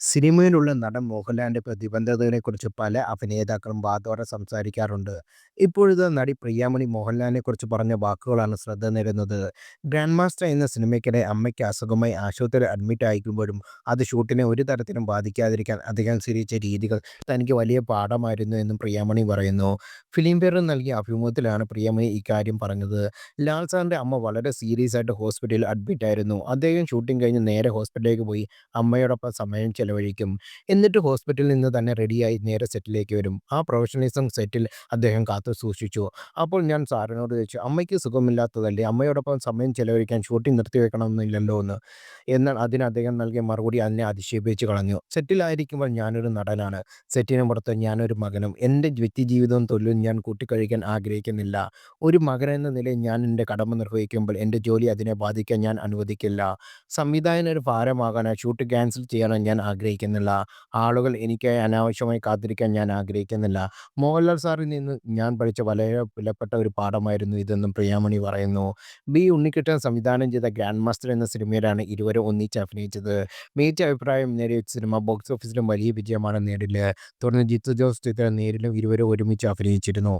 സിനിമയിലുള്ള നടൻ മോഹൻലാലിന്റെ പ്രതിബദ്ധതകളെക്കുറിച്ച് പല അഭിനേതാക്കളും വാതോരെ സംസാരിക്കാറുണ്ട്. ഇപ്പോഴിതാ നടി പ്രിയാമണി മോഹൻലാലിനെക്കുറിച്ച് പറഞ്ഞ വാക്കുകളാണ് ശ്രദ്ധ നേടുന്നത്. ഗ്രാൻഡ് മാസ്റ്റർ എന്ന സിനിമയ്ക്കിടെ അമ്മയ്ക്ക് അസുഖമായി ആശുപത്രിയിൽ അഡ്മിറ്റ് ആയിരിക്കുമ്പോഴും അത് ഷൂട്ടിനെ ഒരു തരത്തിലും ബാധിക്കാതിരിക്കാൻ അദ്ദേഹം സ്വീകരിച്ച രീതികൾ തനിക്ക് വലിയ പാഠമായിരുന്നു എന്നും പ്രിയാമണി പറയുന്നു. ഫിലിം ഫെയറിന് നൽകിയ അഭിമുഖത്തിലാണ് പ്രിയാമണി ഇക്കാര്യം പറഞ്ഞത്. ലാൽ സാറിന്റെ അമ്മ വളരെ സീരിയസ് ആയിട്ട് ഹോസ്പിറ്റലിൽ അഡ്മിറ്റ് ആയിരുന്നു. അദ്ദേഹം ഷൂട്ടിംഗ് കഴിഞ്ഞ് നേരെ ഹോസ്പിറ്റലിലേക്ക് പോയി അമ്മയോടൊപ്പം സമയം ചെലവഴിക്കും. എന്നിട്ട് ഹോസ്പിറ്റലിൽ നിന്ന് തന്നെ റെഡിയായി നേരെ സെറ്റിലേക്ക് വരും. ആ പ്രൊഫഷണലിസം സെറ്റിൽ അദ്ദേഹം കാത്തുസൂക്ഷിച്ചു. അപ്പോൾ ഞാൻ സാറിനോട് ചോദിച്ചു, "അമ്മയ്ക്ക് സുഖമില്ലാത്തതല്ലേ? അമ്മയോടൊപ്പം സമയം ചെലവഴിക്കാൻ ഷൂട്ടിംഗ് നിർത്തിവെക്കണമെന്നില്ലല്ലോ" എന്ന്. എന്നാൽ അതിന് അദ്ദേഹം നൽകിയ മറുപടി എന്നെ അതിശയിപ്പിച്ച് കളഞ്ഞു. "സെറ്റിലായിരിക്കുമ്പോൾ ഞാനൊരു നടനാണ്. സെറ്റിന് പുറത്ത് ഞാനൊരു മകനും. എൻ്റെ വ്യക്തിജീവിതവും തൊഴിലും ഞാൻ കൂട്ടിക്കഴിക്കാൻ ആഗ്രഹിക്കുന്നില്ല. ഒരു മകനെന്ന നിലയിൽ ഞാൻ എൻ്റെ കടമ നിർവഹിക്കുമ്പോൾ എൻ്റെ ജോലി അതിനെ ബാധിക്കാൻ ഞാൻ അനുവദിക്കില്ല. സംവിധായകന് ഒരു ഭാരമാകാനോ ഷൂട്ട് ക്യാൻസൽ ചെയ്യാനോ ഞാൻ ആഗ്രഹിക്കുന്നില്ല. ആളുകൾ എനിക്കായി അനാവശ്യമായി കാത്തിരിക്കാൻ ഞാൻ ആഗ്രഹിക്കുന്നില്ല." മോഹൻലാൽ സാറിൽ നിന്ന് ഞാൻ പഠിച്ച വളരെ വിലപ്പെട്ട ഒരു പാഠമായിരുന്നു ഇതെന്നും പ്രിയാമണി പറയുന്നു. ഉണ്ണിക്കൃഷ്ണൻ സംവിധാനം ചെയ്ത ഗ്രാൻഡ് മാസ്റ്റർ എന്ന സിനിമയിലാണ് ഇരുവരും ഒന്നിച്ച് അഭിനയിച്ചത്. മികച്ച അഭിപ്രായം നേടിയ സിനിമ ബോക്സ് ഓഫീസിലും വലിയ വിജയമാണ് നേടിയത്. തുടർന്ന് ജിത്തു ജോസ് ചിത്രം നേരിലും ഇരുവരും ഒരുമിച്ച് അഭിനയിച്ചിരുന്നു.